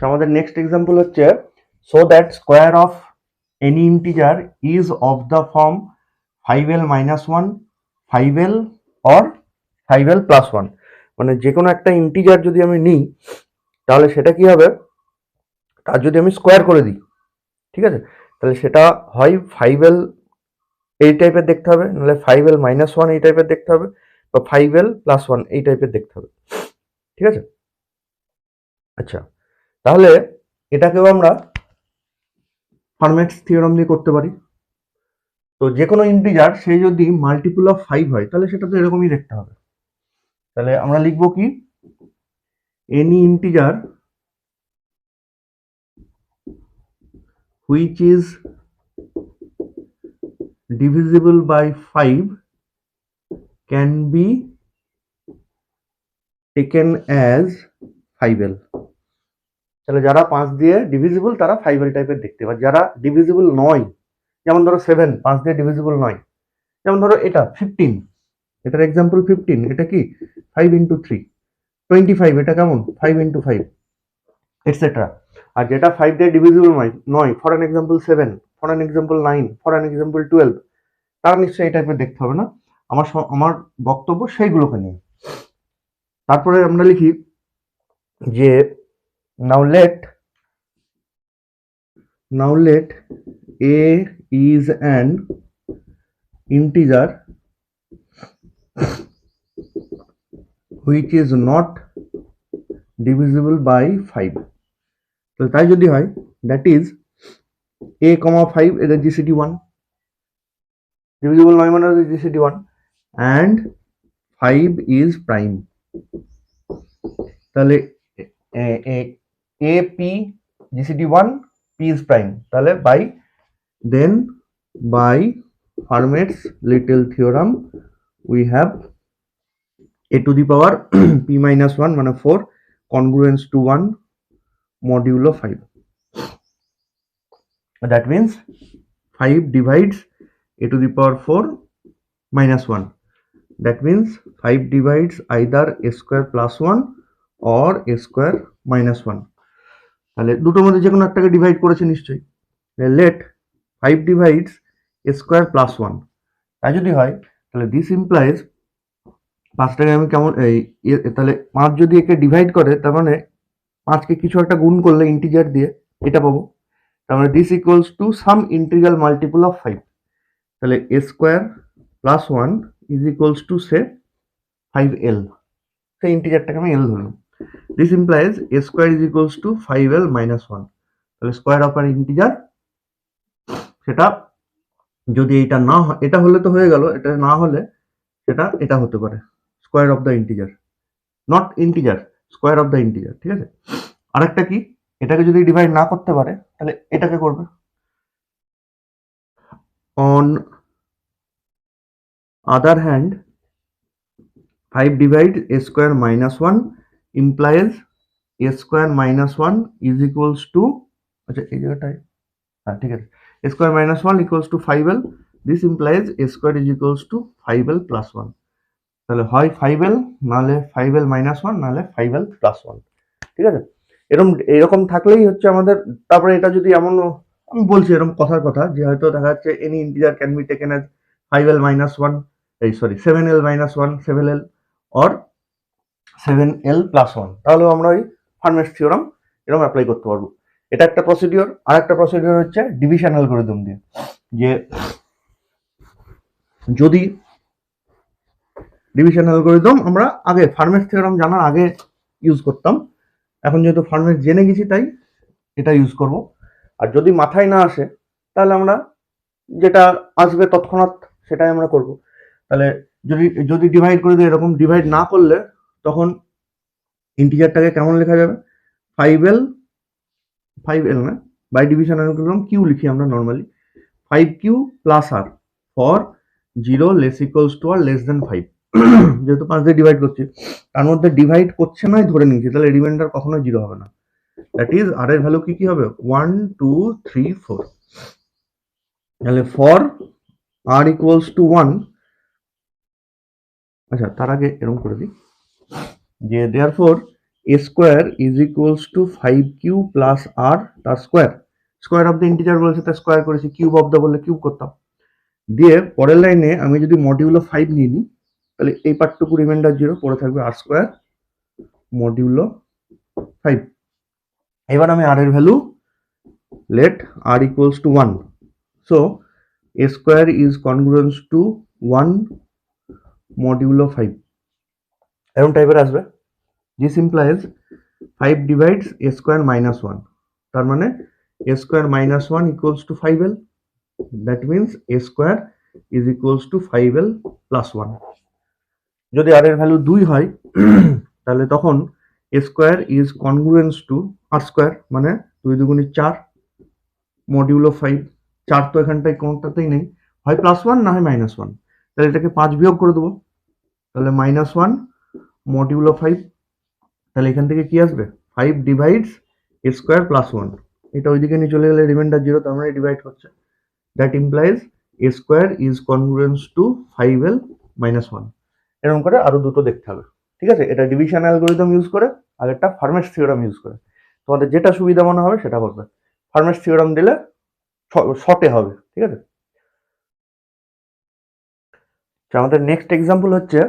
আমাদের next example হচ্ছে so that square of any integer is of the form 5l minus 1 5l or 5l plus 1, মানে যে কোনো একটা ইন্টিজার যদি আমি নিই তাহলে সেটা কি হবে, তার যদি আমি স্কোয়ার করে দিই, ঠিক আছে, তাহলে সেটা হয় 5l এই টাইপের দেখতে হবে, নাহলে 5l minus 1 এই টাইপের দেখতে হবে, বা 5l plus 1 এই টাইপের দেখতে হবে, ঠিক আছে। আচ্ছা, তাহলে এটাকেও আমরা ফার্মেটস থিওরাম দিয়ে করতে পারি। তো যে কোনো ইন্টিজার সে যদি মাল্টিপল অফ 5 হয় তাহলে সেটা তো এরকমই দেখতে হবে। তাহলে আমরা লিখব কি, any integer which is divisible by 5 can be taken as 5l। তাহলে যারা 5 দিয়ে ডিভিজিবল তারা 5l টাইপের দেখতে পাবে, যারা ডিভিজিবল নয়, যেমন ধরো 7 5 দিয়ে ডিভিজিবল নয়, যেমন ধরো এটা 15, এটার এক্সাম্পল 15, এটা কি 5 ইন্টু 3 25, এটা কেমন 5 ইন্টু 5 এটসেট্রা। আর যেটা 5 দিয়ে ডিভিজিবল নয়, for an example 7, for an example 9, for an example 12, তারা নিশ্চয়ই এই টাইপের দেখতে হবে না। আমার বক্তব্য সেইগুলোকে নিয়ে। তারপরে আমরা লিখি যে now let a is an integer which is not divisible by 5। তো তাই যদি হয় that is a, 5 এদের GCD 1, ডিভিজিবল নয় মানে GCD 1, and 5 is prime। তাহলে a p GCD 1 p is prime, তাহলে by Fermat's little theorem we have a to the power p minus 1 মানে 4 congruence to 1 modulo 5, that means 5 divides a to the power 4 minus 1, that means 5 divides either a square plus 1 or a square minus 1। তাহলে দুটোর মধ্যে যে কোনো একটাকে divide করেছে নিশ্চয়ই। let 5 divides a square plus 1, তাই যদি হয় তাহলে this implies 5টাকে আমি কেমন তাহলে 5 যদি একে ডিভাইড করে তার মানে 5কে কিছু একটা গুণ করলে ইন্টিজার দিয়ে এটা পাবো, তার মানে this equals to some integral multiple of 5। তাহলে a square plus 1 is equals to say 5l, সেই ইন্টিজারটাকে আমি l ধরলাম। this implies a square is equals to 5l minus 1। তাহলে স্কোয়ার অফ an ইন্টিজার, সেটা যদি এটা না হয়, এটা হলে তো হয়ে গেল, এটা না হলে সেটা এটা হতে পারে square of the integer, not integer, square of the integer, ঠিক আছে। আরেকটা কি, এটাকে যদি ডিভাইড না করতে পারে তাহলে এটাকে করবে। On other hand 5 divide a square minus 1 implies a square minus 1 is equals to, আচ্ছা এই জায়গাটায় হ্যাঁ ঠিক আছে, a square minus 1 equals to 5l, this implies a square is equals to 5l plus 1। তাহলে হয় 5l নাহলে 5l minus 1 নাহলে 5l plus 1, ঠিক আছে। এরকম থাকলেই হচ্ছে আমাদের। তারপরে এটা যদি এমন, আমি বলছি এরকম কথার কথা যে হয়তো দেখা যাচ্ছে any integer can be taken as 5l minus 1, 7l minus 1 7l or 7l plus 1, তাহলেও আমরা ওই ফার্মেটস থিওরাম এরকম অ্যাপ্লাই করতে পারবো। এটা একটা প্রসিডিওর। আর একটা প্রসিডিওর হচ্ছে ডিভিশন অ্যালগরিদম দিয়ে, যে যদি ডিভিশন অ্যালগরিদম আমরা আগে ফার্মেটস থিওরাম জানার আগে ইউজ করতাম, এখন যেহেতু ফার্মেটস জেনে গেছি তাই এটা ইউজ করব। আর যদি মাথায় না আসে তাহলে আমরা যেটা আসবে তৎক্ষণাৎ সেটাই আমরা করব। তাহলে যদি ডিভাইড করে দিই, এরকম ডিভাইড না করলে তখন ইন্টিজারটাকে কেমন লেখা যাবে, 5l না, বাই ডিভিশন অ্যালগরিদম কিউ লিখি আমরা normally, 5q plus r for 0 less equals to r less than 5। যেহেতু 5 দিয়ে ডিভাইড করছি, তার মধ্যে ডিভাইড করছে নাই ধরে নিয়েছি, তাহলে রিমাইন্ডার কখনোই 0 হবে না। দ্যাট ইজ আর এর ভ্যালু কি হবে 1 2 3 4। তাহলে ফর আর ইকুয়ালস টু 1, আচ্ছা তার আগে এরকম করে দিই যে therefore a square is equals to 5q plus r তার স্কোয়ার অফ দ্য ইন্টিজার বলেছে তার স্কোয়ার করেছি, কিউব অফ দ্য বললে কিউব করতাম। দিয়ে পরের লাইনে আমি যদি মডিউলো 5 নিয়ে নিই তাহলে এই পার্টটুকু রিমাইন্ডার 0, পড়ে থাকবে আর স্কোয়ার মডিউলো 5। এবার আমি আর এর value let r equals to 1, so a square is congruent to 1 modulo 5 এরকম টাইপের আসবে। this implies 5 divides a square minus 1, তার মানে a square minus 1 equals to 5l, that means a square is equals to 5l plus 1। যদি r এর value 2 হয় তাহলে তখন a square is congruent to r square, মানে 2 দুগুণে 4 মডিউলো 5, 4 তো এখানটায় কোনটাতেই নেই, হয় +1 না হয় -1, তাহলে এটাকে 5 বিয়োগ করে দেবো, তাহলে -1 মডিউলো 5, তাহলে এখান থেকে কি আসবে 5 ডিভাইডস a স্কোয়ার প্লাস 1, এটা ওইদিকে নিয়ে চলে গেলে রিমাইন্ডার 0, তার মানে ডিভাইড হচ্ছে, that implies a square is congruence to 5l - 1। এরকম করে আরো দুটো দেখতে হবে, ঠিক আছে? এটা ডিভিশন অ্যালগরিদম ইউজ করে, আর একটা ফার্মেটস থিওরাম ইউজ করে, তোমাদের যেটা সুবিধা মনে হবে সেটা করবে। ফার্মেটস থিওরাম দিলে শর্টে হবে, ঠিক আছে? আমাদের নেক্সট এক্সাম্পল হচ্ছে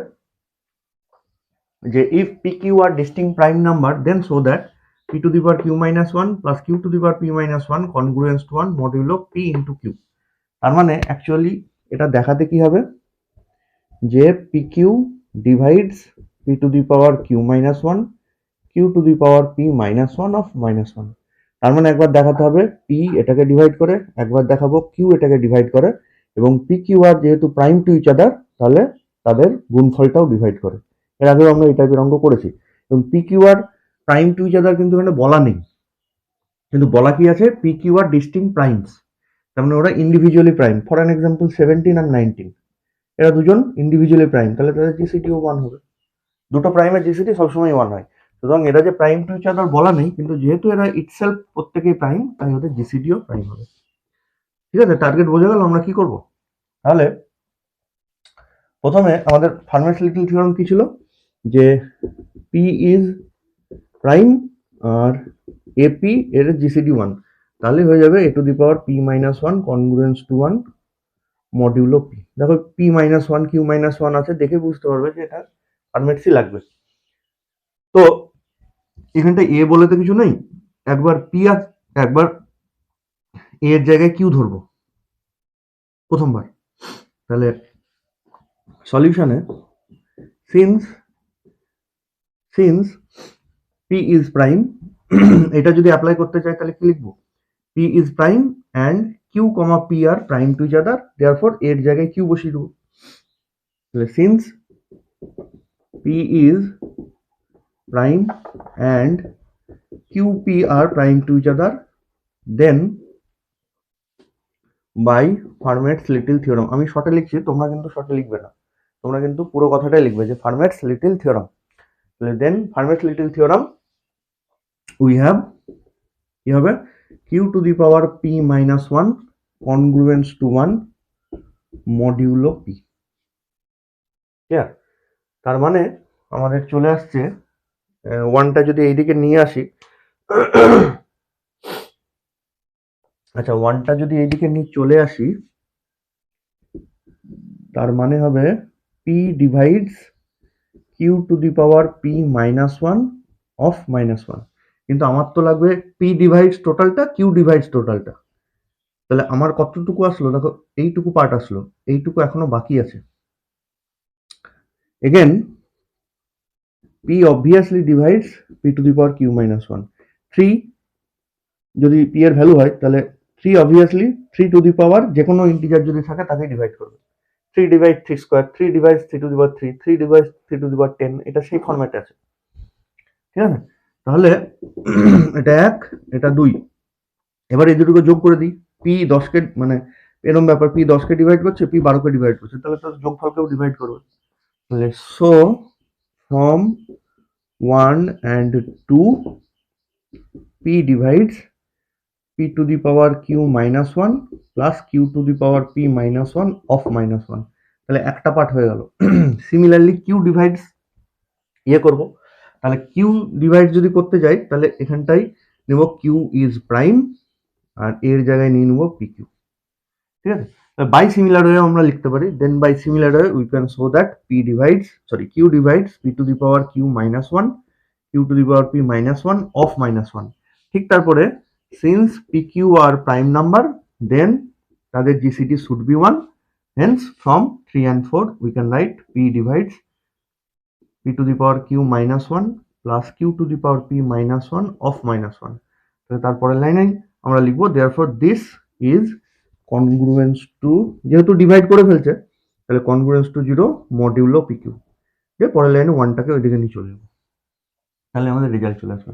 যে if pq are distinct prime number then show that p to the power q minus 1 plus q to the power p minus 1 congruent to 1 modulo p into q। তার মানে অ্যাকচুয়ালি এটা দেখাতে কি হবে যে pq divides p to the power q minus 1 q to the power p minus 1 of -1। তার মানে একবার দেখাতে হবে p এটাকে ডিভাইড করে, একবার দেখাবো q এটাকে ডিভাইড করে, এবং pq আর যেহেতু প্রাইম টু ইচ আদার তাহলে তাদের গুণফলটাও ডিভাইড করে। এর আগেও আমরা এই টাইপের অঙ্ক করেছি, এবং pq are prime to each other কিন্তু এখানে বলা নেই, কিন্তু বলা কি আছে pq আর ডিস্টিংক্ট প্রাইমস, তার মানে ওরা individually prime. For an example 17 আর 19 এরা দুজন ইন্ডিভিজুয়ালি প্রাইম, তাহলে তাদের জিসিটিও 1 হবে। দুটো প্রাইমের জিসিটি সবসময় 1 হয়, সুতরাং এরা যে প্রাইম টু ইচ আদার বলা নেই, কিন্তু যেহেতু এরা ইটসেলফ প্রত্যেকেই প্রাইম তাই ওদের জিসিডিও প্রাইম হবে। ঠিক আছে, টার্গেট বোঝা গেল আমরা কি করব। তাহলে প্রথমে আমাদের ফার্মেটস লিটল থিওরাম কি ছিল, যে পি ইজ প্রাইম আর এপি এর জিসিডি 1, তাহলে হয়ে যাবে a to the power p - 1 congruence to 1 modulo p। দেখো p - 1 q - 1 আছে, দেখে বুঝতে পারবে যে এটা ফার্মেটসই লাগবে। তো এখানটা a বলে তো কিছু নেই, একবার p আর একবার a এর জায়গায় q ধরবো প্রথমবার, তাহলে সলিউশনে সিন্স p ইজ প্রাইম, এটা যদি অ্যাপ্লাই করতে চাই তাহলে কি লিখবো, p is prime and q, p are prime to each other, therefore এর জায়গায় q বসিয়ে দেবো। তাহলে since p is prime and qp are prime to each other, then by Fermat's little theorem. আমি শর্টে লিখছি, তোমরা কিন্তু শর্টে লিখবে না, তোমরা কিন্তু পুরো কথাটাই লিখবে যে Fermat's little theorem. Then Fermat's little theorem we have কি হবে, q to the power p - 1 congruence to 1 modulo p। তার মানে আমাদের চলে আসছে 1টা যদি এইদিকে নিয়ে আসি, আচ্ছা 1টা যদি এইদিকে নিয়ে চলে আসি, তার মানে হবে p divides q to the power p - 1 of -1, কিন্তু আমার তো লাগবে p ডিভাইডস টোটালটা, q ডিভাইডস টোটালটা। তাহলে আমার কতটুকু আসলো, দেখো এইটুকু পার্ট আসলো, এইটুকু এখনো বাকি আছে। Again p obviously divides p to the power q - 1, 3 যদি p এর ভ্যালু হয় তাহলে 3 obviously 3 টু দি পাওয়ার যে কোনো ইন্টিজার যদি থাকে তাকে ডিভাইড করবে, 3 divide 3 square, 3 divide 3 to the power 3, 3 divide 3 to the power 10, এটা সেই ফরম্যাটে আছে। ঠিক আছে, তাহলে এটা 1 এটা 2, এবার এই দুটোকে যোগ করে দিই, p 10কে মানে এরকম ব্যাপার, p 10কে ডিভাইড করছে, p 12কে ডিভাইড করছে, তাহলে তার যোগফলকেও ডিভাইড করবে। তাহলে so from 1 and 2 p divides p to the power q - 1 plus q to the power p - 1 of -1, তাহলে একটা পার্ট হয়ে গেল। সিমিলারলি q ডিভাইডস ইয়ে করব, তাহলে কিউ ডিভাইড যদি করতে যাই তাহলে এখানটাই নেব কিউ ইজ প্রাইম আর এর জায়গায় নিয়ে নেব পি কিউ। ঠিক আছে, বাই সিমিলার ওয়ে আমরা লিখতে পারি, then by similar way we can show that q divides p to the power q minus one q to the power P minus one of minus one. ঠিক তারপরে since p q are prime number then তাদের GCD should be one, hence from 3 and 4 we can write p divides p to the power q minus 1 plus q to the power p minus 1 of minus 1। তাহলে তারপরের লাইনে আমরা লিখবো therefore this is congruence to, যেহেতু divide করে ফেলছে তাহলে congruence to 0 modulo pq, যে পরের লাইনে 1টাকে ওইদিকে নিয়ে চলে যাবো, তাহলে আমাদের রেজাল্ট চলে আসবে।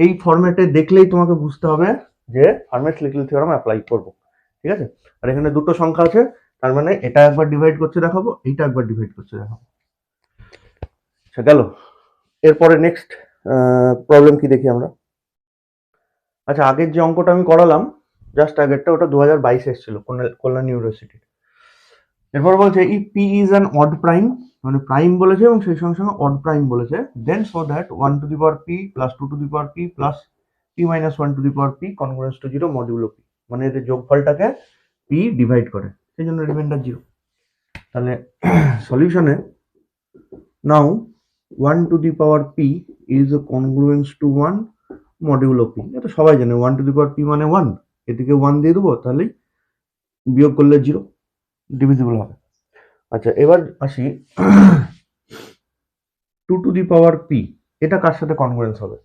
এই ফরম্যাটে দেখলেই তোমাকে বুঝতে হবে যে ফার্মেট-লিটল থিওরাম অ্যাপ্লাই করব। ঠিক আছে, আর এখানে দুটো সংখ্যা আছে, তার মানে এটা একবার ডিভাইড করছে দেখাবো, এইটা একবার ডিভাইড করছে দেখাবো। আচ্ছা গেল, এরপরে নেক্সট প্রবলেম কি দেখি আমরা। আচ্ছা, আগের যে অঙ্কটা আমি করালাম জাস্ট আগেরটা, ওটা 2022 এসেছিল কল্যাণ ইউনিভার্সিটি। এরপর বলছে ই p is an odd prime, মানে প্রাইম বলেছে এবং সেই সঙ্গে সঙ্গে অড প্রাইম বলেছে, then so that 1 to the power P plus 2 to the power P plus p minus 1 to the power p congruence to 0 modulo p, মানে এদের যোগফলটাকে P divide করে, সেই জন্য রিমাইন্ডার 0। তাহলে সলিউশনে now 1 to the power P is congruence to 1 modulo P, এটা সবাই জানে 1 টু দি পাওয়ার পি মানে 1, এদিকে 1 দিয়ে দেবো তাহলেই বিয়োগ করলে 0 ডিভিজিবল হবে। আচ্ছা এবার আসি 2 টু দি পাওয়ার পি, এটা কার সাথে কনগ্রুয়েন্স হবে?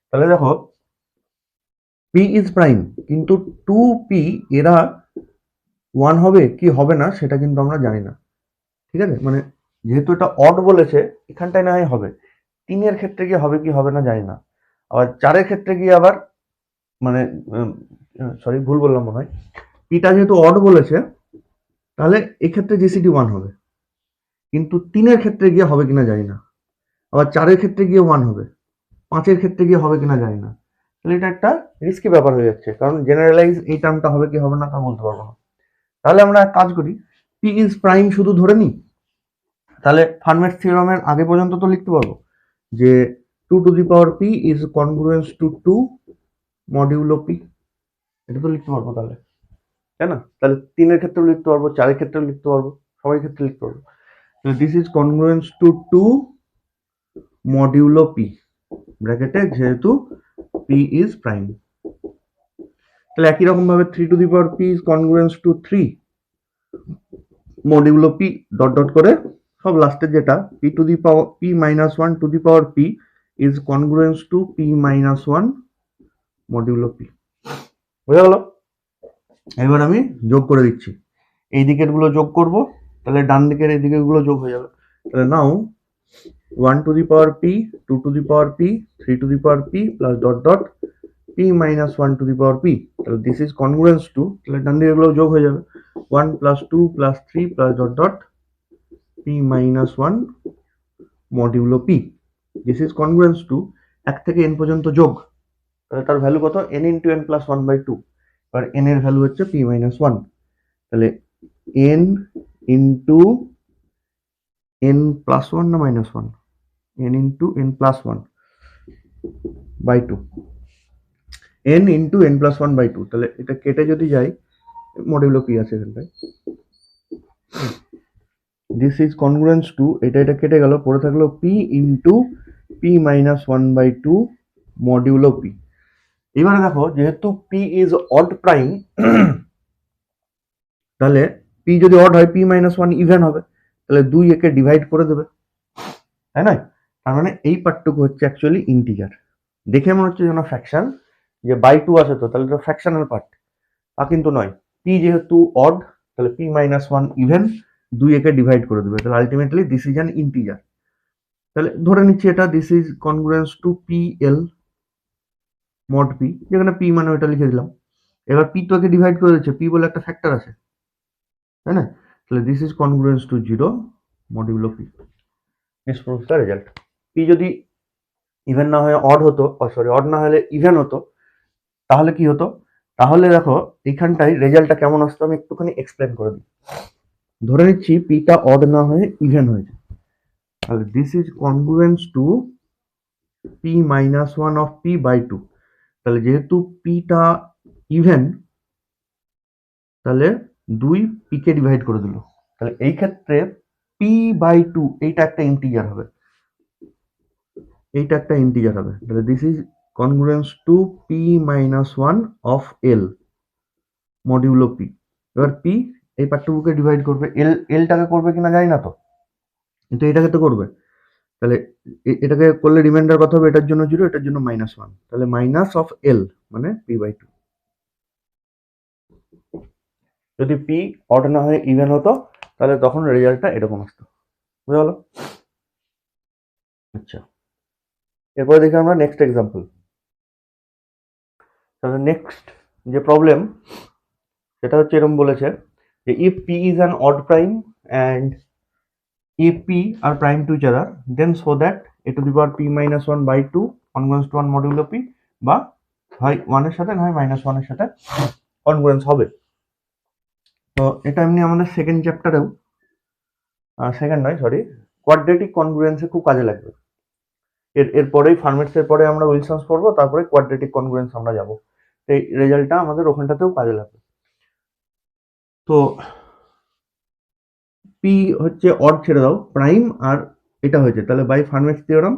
তাহলে দেখো পি ইজ প্রাইম, কিন্তু 2p এরা 1 হবে কি হবে না সেটা কিন্তু আমরা জানি না। ঠিক আছে, মানে যেহেতু এটা অড বলেছে এখানটায় না হয় হবে, 3 ক্ষেত্রে গিয়ে হবে কি হবে না জানি না, আবার 4 ক্ষেত্রে গিয়ে আবার মানে সরি ভুল বললাম মনে হয়, পিটা যেহেতু অড বলেছে তাহলে এক্ষেত্রে জিসিডি 1 হবে, কিন্তু 3 ক্ষেত্রে গিয়ে হবে কিনা জানি না, আবার 4 ক্ষেত্রে গিয়ে 1 হবে, 5 ক্ষেত্রে গিয়ে হবে কিনা জানি না, তাহলে এটা একটা রিস্কি ব্যাপার হয়ে যাচ্ছে, কারণ জেনারেলাইজ এই টার্মটা হবে কি হবে না তা বলতে পারবো না। তাহলে আমরা এক কাজ করি, পি ইজ প্রাইম শুধু ধরে নিই, তাহলে ফার্মেট থিওরামের আগে পর্যন্ত তো লিখতে পারবো যে 2 to the power P is congruence to 2 modulo P, এটা তো লিখতে পারবো তাহলে, তাই না? তাহলে 3 ক্ষেত্রেও লিখতে পারবো, 4 ক্ষেত্রেও লিখতে পারবো, সবাই ক্ষেত্রে লিখতে পারবো। This is congruence to 2 modulo p, ব্র্যাকেটে যেহেতু পি ইজ প্রাইম, তাহলে একই রকম ভাবে 3 to the power P is congruence to 3 modulo P dot dot করে সব লাস্টে যেটা P to the power P minus 1 to the power P is congruence to P minus 1 modulo P. বোঝা গেল? এবার আমি যোগ করে দিচ্ছি, এই দিকের গুলো যোগ করব, তাহলে ডান দিকের এই দিকের গুলো যোগ হয়ে যাবে। তাহলে now 1 to the power P 2 to the power P 3 to the power P plus dot dot P minus 1 to the power P, তাহলে দিস ইজ কনগ্রুয়েন্স টু, তাহলে ডান দিকের গুলো যোগ হয়ে যাবে 1 plus 2 plus 3 plus dot dot P minus 1 modulo P, this is congruence to 1 থেকে n পর্যন্ত যোগ, তাহলে তার ভ্যালু কত n ইন্টু n প্লাস 1/2, এবার n এর ভ্যালু হচ্ছে p মাইনাস 1, তাহলে n ইন্টু n প্লাস 1 না minus 1, n into n plus 1/2, n into n plus 1/2, তাহলে এটা কেটে যদি যাই মডিউলো p আছে এখানটায়, দিস ইজ কনগ্রুয়েন্স টু, এটা কেটে গেল, পড়ে থাকলো p into p minus 1/2 modulo p। এবারে দেখো যেহেতু p ইজ অড প্রাইম, তাহলে p যদি অড হয় p মাইনাস 1 ইভেন হবে, তাহলে 2 একে ডিভাইড করে দেবে, তাই না? তার মানে এই পার্টটুকু হচ্ছে অ্যাকচুয়ালি ইন্টিজার, দেখে মনে হচ্ছে যেন ফ্র্যাকশন, যে বাই 2 আছে তো তাহলে এটা ফ্র্যাকশনাল পার্ট, তা কিন্তু নয়, p যেহেতু অড তাহলে p মাইনাস 1 ইভেন, 2 একে ডিভাইড করে দেবে, তাহলে ultimately this is an integer. তাহলে ধরে নিচ্ছি এটা this is congruence to P L mod P, যেখানে পি মানে ওটা লিখে দিলাম, এবার পি তো একে ডিভাইড করে দিচ্ছে, পি বলে একটা ফ্যাক্টর আছে, তাই না? তাহলে this is congruence to 0 modulo P, this proves the result. P যদি ইভেন না হয়ে অড হতো, সরি অড না হলে ইভেন হতো, তাহলে কি হতো? তাহলে দেখো এইখানটায় রেজাল্টটা কেমন আসতো আমি একটুখানি এক্সপ্লেন করে দিই। ধরে নিচ্ছি পিটা অড না হয়ে ইভেন হয়েছে, তাহলে this is congruence to p minus one of p by two. তাহলে যেহেতু পিটা ইভেন, তাহলে দুই পি কে ডিভাইড করে দিল। তাহলে এই ক্ষেত্রে পি বাই টু এইটা একটা ইন্টিজার হবে, এইটা একটা ইন্টিজার হবে। তাহলে this is congruence to P minus one of l modulo p. এবার পি এই পার্টটুকুকে ডিভাইড করবে, এলটাকে করবে কিনা জানি না তো, কিন্তু এটাকে তো করবে। তাহলে এটাকে করলে রিমাইন্ডার কত হবে? এটার জন্য জিরো, এটার জন্য মাইনাস ওয়ান, তাহলে মাইনাস অফ এল মানে পি বাই টু। যদি পি অড না হয়ে ইভেন হতো তাহলে তখন রেজাল্টটা এরকম আসতো। বুঝা গেল? আচ্ছা, এরপরে দেখি আমরা নেক্সট এক্সাম্পল। তাহলে নেক্সট যে প্রবলেম সেটা হচ্ছে এরকম বলেছে যে if P is an odd prime and if p are prime to each other then so that a to the power p minus 1 by 2 congruence to 1 modulo p বা হয় 1 এর সাথে না হয় মাইনাস 1 এর সাথে কনগ্রুয়েন্স হবে। তো এটা এমনি আমাদের সেকেন্ড চ্যাপ্টারেও, সেকেন্ড নয় সরি, কোয়াড্রেটিক কনগ্রুয়েন্সে খুব কাজে লাগবে। এরপরেই ফার্মেটসের পরে আমরা উইলসন্স পড়বো, তারপরে কোয়াড্রেটিক কনগ্রুয়েন্স আমরা যাব। এই রেজাল্টটা আমাদের ওখানটাতেও কাজে লাগবে। তো পি হচ্ছে অড ছেড়ে দাও, প্রাইম আর এটা হয়েছে, তাহলে by Fermat's theorem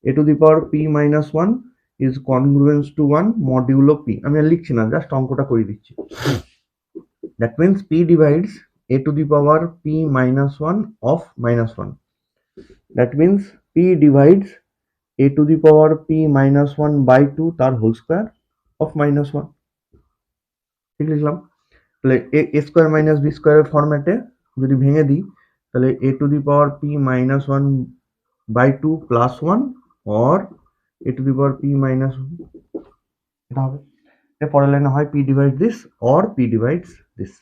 a to the power p minus 1 is congruence to 1 modulo p। আমি আর লিখছি না, জাস্ট অঙ্কটা করে দিচ্ছি। That means p divides a to the power p minus 1 of minus 1। That means p divides a to the power p minus 1 by 2 তার whole square of minus 1। ঠিক লিখলাম। তাহলে এ স্কোয়ার মাইনাস বি স্কোয়ারের ফরম্যাটে যদি ভেঙে দিই তাহলে a to the power p minus 1 by 2 plus 1 or a to the power p minus 1 এটা হবে। পরের লাইনে হয় p divides this or p divides this।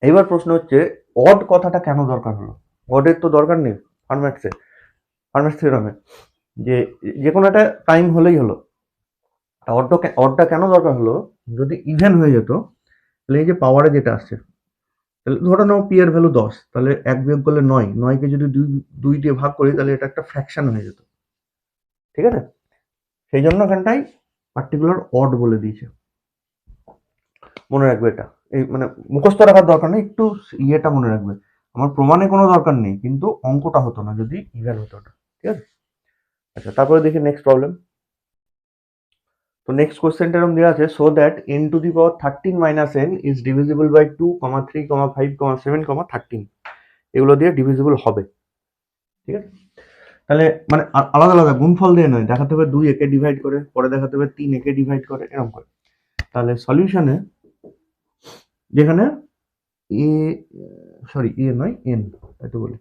এইবার প্রশ্ন হচ্ছে অড কথাটা কেন দরকার হলো? অডের তো দরকার নেই ফার্মেটস থিওরামে, যে কোনো একটা টাইম হলেই হলো। অডটা কেন দরকার হলো? যদি ইভেন হয়ে যেত তাহলে এই যে পাওয়ারে যেটা আসছে, তাহলে ধরে নাও পি এর ভ্যালু 10, তাহলে এক বিয়োগ করলে 9, 9কে যদি দুই দিয়ে ভাগ করি তাহলে এটা একটা ফ্র্যাকশন হয়ে যেত। ঠিক আছে, সেই জন্য এখানটাই পার্টিকুলার অড বলে দিয়েছে। মনে রাখবে এটা, এই মানে মুখস্থ রাখার দরকার নেই, একটু ইয়েটা মনে রাখবে। আমার প্রমাণে কোনো দরকার নেই, কিন্তু অঙ্কটা হতো না যদি ইভেন হতো ওটা। ঠিক আছে, আচ্ছা তারপরে দেখি নেক্সট প্রবলেম। তো নেক্সট কোশ্চেনটা এরকম দেওয়া আছে, so that n to the power 13 minus n is divisible by 2, 3, 5, 7, 13। এগুলো দিয়ে ডিভিজিবল হবে। ঠিক আছে, তাহলে মানে আলাদা আলাদা গুণফল দিয়ে নয়, দেখাতে হবে 2 একে ডিভাইড করে, পরে দেখাতে হবে 3 একে ডিভাইড করে, এরকম করে। তাহলে সলিউশনে যেখানে এ সরি এ নয় এন, তাই তো বলি,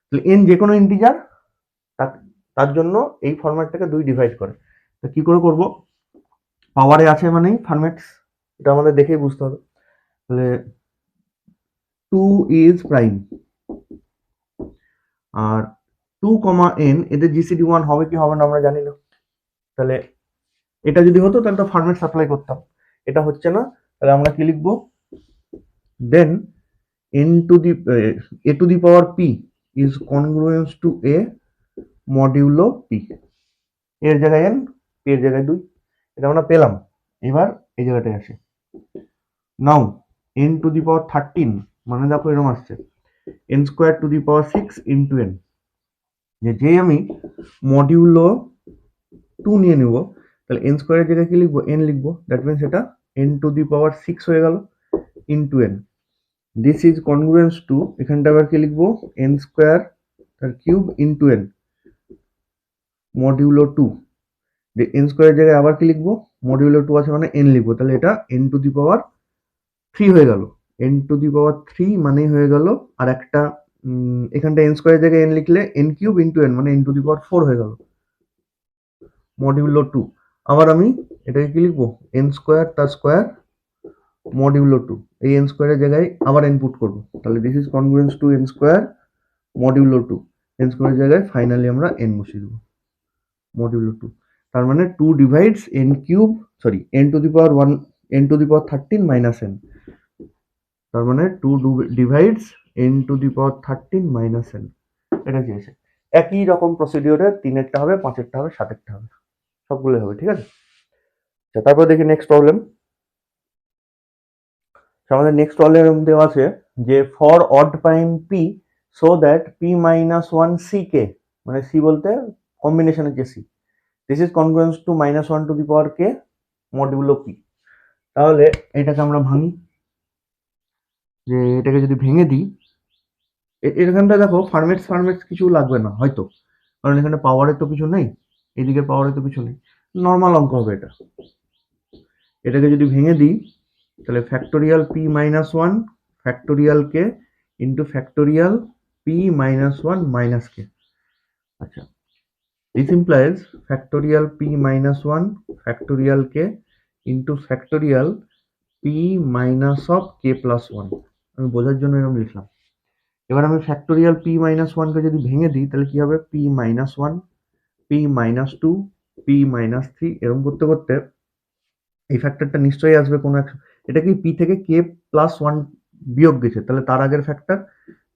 তাহলে এন যে কোনো ইন্টিজার তার জন্য এই ফরম্যাটটাকে 2 ডিভাইড করে। তো কি করে করব? পাওয়ারে আছে মানেই ফরম্যাটস, এটা আমাদের দেখেই বুঝতে হবে। তাহলে 2 ইজ প্রাইম আর 2, n এদের জিসিডি 1 হবে কি হবে না আমরা জানি না। তাহলে এটা যদি হতো তাহলে তো ফরম্যাট সাপ্লাই করতাম, এটা হচ্ছে না। তাহলে আমরা কি লিখবো? দেন n to the a to the power p is congruence to a modulo p। এর জায়গায় n, p এর জায়গায় 2, এটা আমরা পেলাম। এবার এই জায়গাটায় আসে, নাও n to the power 13 মানে দেখো এরকম আসছে n square two the power 6 into n। যে আমি মডিউলো 2 নিয়ে নেব, তাহলে n স্কোয়ারের জায়গায় কি লিখবো? n লিখবো। দ্যাট মিনস এটা n টু দি পাওয়ার 6 হয়ে গেল into n। This is congruence to, এখানটা আবার কি লিখবো? n স্কোয়ার তার কিউব ইন্টু n মডিউলো 2। যে n স্কোয়ারের জায়গায় আবার কি লিখবো? মডিউলো 2 আছে মানে n লিখবো। তাহলে এটা n টু দি পাওয়ার 3 হয়ে গেল। n টু দি পাওয়ার 3 মানেই হয়ে গেল আর একটা এখানটা n স্কোয়ারের জায়গায় n লিখলে n কিউব ইন্টু n মানে n টু দি পাওয়ার 4 হয়ে গেল মডিউলো 2। আবার আমি এটাকে কি লিখবো? n স্কোয়ার তার স্কোয়ার মডিউলো 2, এই n স্কোয়ারের জায়গায় আবার n পুট করবো। তাহলে this is congruence to n square modulo 2। n স্কোয়ারের জায়গায় ফাইনালি আমরা n বসিয়ে দেবো মডিউলো 2। তার মানে 2 divides n cube, sorry n to the power 1, n to the power 13 minus n। তার মানে 2 divides n to the power 13 minus n, এটা কি আছে? একই রকম প্রসিডিওরে 3-এরটা হবে, 5-এরটা হবে, 7-এরটা হবে, সবগুলোই হবে। ঠিক আছে, আচ্ছা তারপর দেখি নেক্সট প্রবলেম। আমাদের নেক্সট প্রবলেম দেওয়া আছে যে for odd prime p so that p minus one C k, মানে সি বলতে কম্বিনেশনের যে C, this is congruence to minus one to the power k modulo p. তাহলে এটাকে আমরা ভাঙি, যে এটাকে যদি ভেঙে দিই, এখানটা দেখো ফার্মেটস কিছু লাগবে না হয়তো, কারণ এখানে পাওয়ারের তো কিছু নেই, এদিকে পাওয়ারের তো কিছু নেই, নর্মাল অঙ্ক হবে এটা। এটাকে যদি ভেঙে দিই তাহলে factorial p minus one factorial k into factorial p minus one minus k. আচ্ছা, this implies factorial p minus 1 factorial k into factorial p minus of k plus 1। আমি বোঝার জন্য এরকম লিখলাম। এবার আমি ফ্যাক্টোরিয়াল p minus 1 কে যদি ভেঙে দিই তাহলে কি হবে, p minus 1 p minus 2 p minus 3, এরকম করতে করতে এই ফ্যাক্টরটা নিশ্চয়ই আসবে কোনো এক, এটা কি p থেকে k plus 1 বিয়োগ গেছে, তাহলে তার আগের ফ্যাক্টর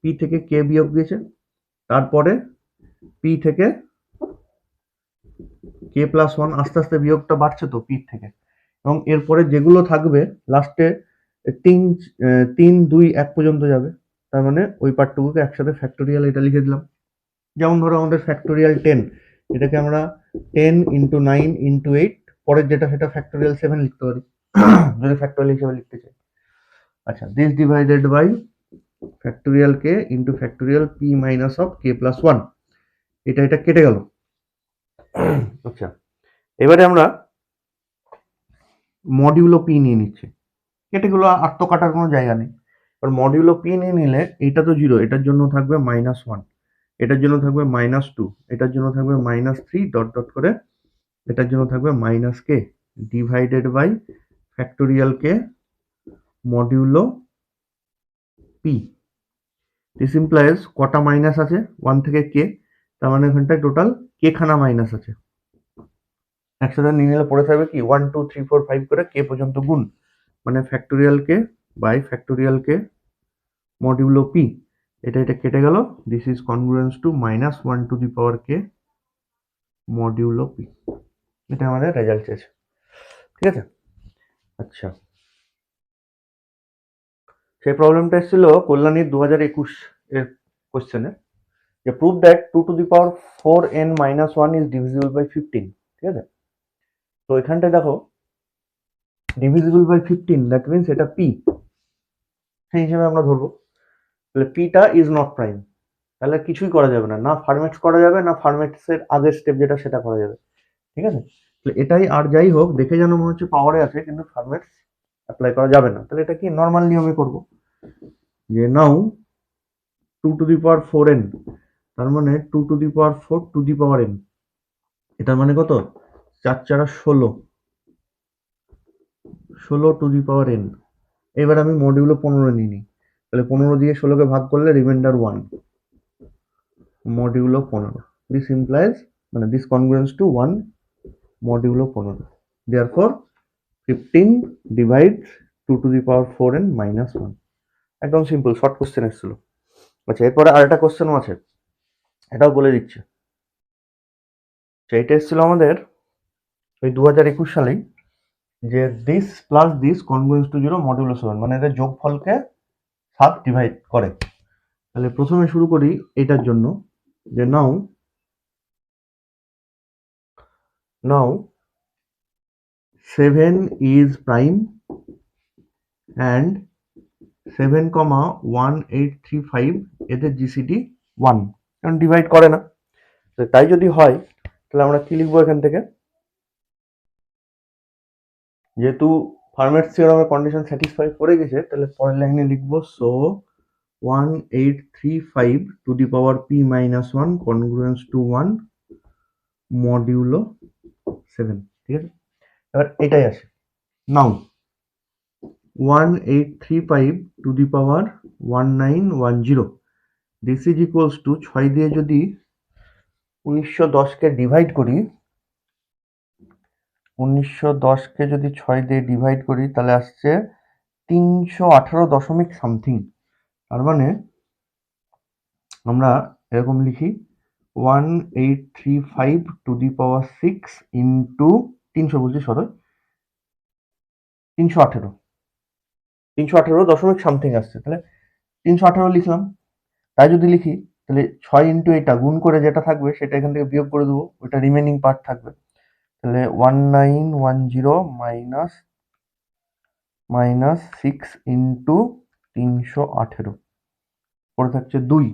p থেকে k বিয়োগ গেছে, তারপরে p থেকে k প্লাস ওয়ান, আস্তে আস্তে বিয়োগটা বাড়ছে তো পি থেকে, এবং এরপরে যেগুলো থাকবে লাস্টে 3, 2, 1 পর্যন্ত যাবে, তার মানে ওই পার্টটুকুকে একসাথে ফ্যাক্টোরিয়াল এটা লিখে দিলাম। যেমন ধরো আমাদের ফ্যাক্টোরিয়াল 10, এটাকে আমরা 10 × 9 × 8, পরের যেটা সেটা ফ্যাক্টোরিয়াল 7 লিখতে পারি যদি ফ্যাক্টোরিয়াল হিসেবে লিখতে চাই। আচ্ছা, this divided by factorial k into factorial p minus of k plus one, এটা কেটে গেল। আচ্ছা, এবারে আমরা মডিউলো পি নিয়ে নিচ্ছি, কেটেগুলো আর তো কাটার কোনো জায়গা নেই। আর মডিউলো পি নিয়ে নিলে এটা তো জিরো, এটার জন্য থাকবে মাইনাস ওয়ান, এটার জন্য থাকবে মাইনাস টু, এটার জন্য থাকবে মাইনাস থ্রি, ডট ডট করে এটার জন্য থাকবে minus k divided by factorial k modulo P. This implies কটা মাইনাস আছে ওয়ান থেকে কে, তার মানে এখানটায় টোটাল কে খানা মাইনাস আছে। একসাথে নিয়ে নিলে পড়ে থাকবে কি 1 2 3 4 5 করে কে পর্যন্ত গুণ, মানে factorial k by factorial k modulo P, এটা কেটে গেল, this is congruence to minus one to the power k modulo P. এটা আমাদের রেজাল্ট চেয়েছে। ঠিক আছে, আচ্ছা সেই প্রবলেমটা এসেছিল কল্যাণীর 2021 এর কোশ্চেনে, যে prove that 2 to the power 4n minus 1 is divisible by 15। ঠিক আছে, তো এখানটায় দেখো ডিভিজিবল বাই 15, দ্যাট মিনস এটা পি, সেই হিসেবে আমরা ধরবো, তাহলে পিটা ইজ নট প্রাইম, তাহলে কিছুই করা যাবে না, না ফার্মেটস করা যাবে, না ফার্মেটসের আগের স্টেপ যেটা সেটা করা যাবে। ঠিক আছে, তাহলে এটাই, আর যাই হোক দেখে যেন মনে হচ্ছে পাওয়ারে আছে কিন্তু ফার্মেটস অ্যাপ্লাই করা যাবে না, তাহলে এটা কি নর্মাল নিয়মে করব, যে নাও 2 টু দি পাওয়ার 4n, তার মানে 2 to the power 4 two the power n, এটার মানে কত, 4 4 16, 16 টু দি পাওয়ার n। এবার আমি মডিউলো 15 নিয়ে নিই, তাহলে 15 দিয়ে 16কে ভাগ করলে রিমাইন্ডার 1, মডিউলো 15, দিস ইমপ্লাইজ মানে this congruence to 1 modulo 15, therefore 15 divides 2 to the power 4n minus 1। একদম সিম্পল শর্ট কোশ্চেন এসেছিল। আচ্ছা, এরপরে আরেকটা কোশ্চেনও আছে, এটাও বলে দিচ্ছে। এটা এসেছিল আমাদের ওই 2021 সালেই, যে this plus this congruence to 0 modulo 7, মানে এদের যোগফলকে 7 ডিভাইড করে। তাহলে প্রথমে শুরু করি এটার জন্য, যে নাও 7 is prime and 7,1835 এদের জিসিডি 1, কারণ ডিভাইড করে না, তাই যদি হয় তাহলে আমরা কি লিখবো এখান থেকে, যেহেতু ফার্মেটস থিওরামের কন্ডিশন স্যাটিসফাই করে গেছে, তাহলে পরের লাইনে লিখবো so 1835 to the power p minus 1 congruence to 1 modulo 7। ঠিক আছে, এবার এটাই আসে, now 1835 to the power 1910, this is equals to 6 দিয়ে যদি 1910কে ডিভাইড করি, 1910কে যদি 6 দিয়ে ডিভাইড করি তাহলে আসছে 318 দশমিক সামথিং। তার মানে আমরা এরকম লিখি 1835 টু দি পাওয়ার 6 ইন্টু 300 বলছি, সরি 318, 318 দশমিক সামথিং আসছে, তাহলে 318 লিখলাম। তাই যদি লিখি তাহলে 6 ইন্টু এটা গুণ করে যেটা থাকবে সেটা এখান থেকে বিয়োগ করে দেবো, ওইটা রিমেনিং পার্ট থাকবে। তাহলে 1910 মাইনাস 6 ইন্টু 318 পরে থাকছে 2,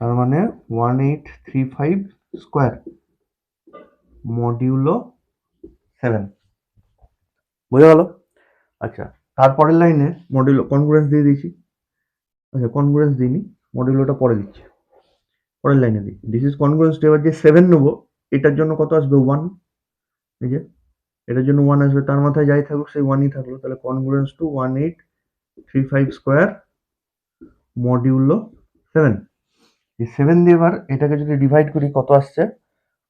তার মানে 1835 স্কোয়ার মডিউলো 7। বোঝা গেল? আচ্ছা, তারপরের লাইনে মডিউলো কনগ্রুয়েন্স দিয়ে দিয়েছি। আচ্ছা, কনগ্রুয়েন্স দিইনি, মডিউলোটা পরে দিচ্ছি, পরের লাইনে দিই। This is congruence. এবার যে 7 নেবো এটার জন্য কত আসবে? 1। এই যে এটার জন্য 1 আসবে, তার মাথায় যাই থাকুক সেই 1ই থাকলো। তাহলে কনগ্রুয়েন্স টু 1835 স্কোয়ার মডিউলো 7। এই 7 দিয়ে এবার এটাকে যদি ডিভাইড করি কত আসছে?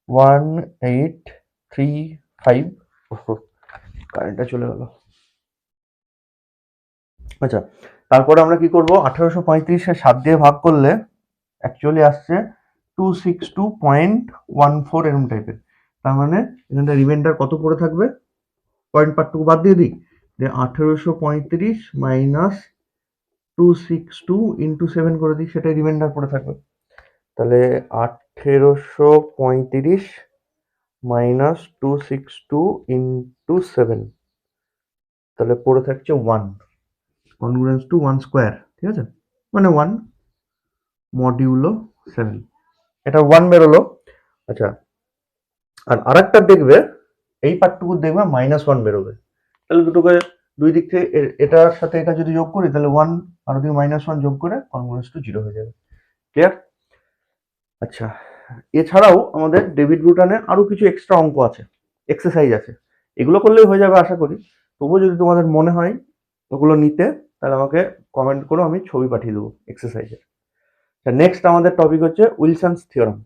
1835। কারেন্টটা চলে গেল। আচ্ছা, তারপরে আমরা কি করব? 1835 7 দিয়ে ভাগ করলে অ্যাকচুয়ালি আসছে 262.14 এরকম টাইপের। তার মানে এখানটা রিমাইন্ডার কত পড়ে থাকবে? পয়েন্ট পার্টটুকু বাদ দিয়ে দিই, যে 1835 মাইনাস 262 ইন্টু 7 করে দিই, সেটাই রিমাইন্ডার পড়ে থাকবে। তাহলে 1835 মাইনাস 262 ইন্টু 7, তাহলে পড়ে থাকছে 1, কনগ্রুয়েন্স টু 1 স্কোয়ার, ঠিক আছে, মানে 1 মডিউলো 7, এটা 1 বেরোলো। আচ্ছা, আর আরেকটা দেখবে এই পার্টটুকু দেখবে -1 বেরোবে। তাহলে দুটোকে দুই দিক থেকে এটার সাথে এটা যদি যোগ করি তাহলে 1 আর ওদিকে -1 যোগ করে কনগ্রুয়েন্স টু 0 হয়ে যাবে। ক্লিয়ার? আচ্ছা, এছাড়াও আমাদের ডেভিড ব্রুটানে আরো কিছু এক্সট্রা অঙ্ক আছে, এক্সারসাইজ আছে, এগুলো করলেই হয়ে যাবে আশা করি। তবুও যদি তোমাদের মনে হয় ওগুলো নিতে, তাহলে আমাকে কমেন্ট করো, আমি ছবি পাঠিয়ে দেবো এক্সারসাইজের। নেক্সট আমাদের টপিক হচ্ছে উইলসনস থিওরাম।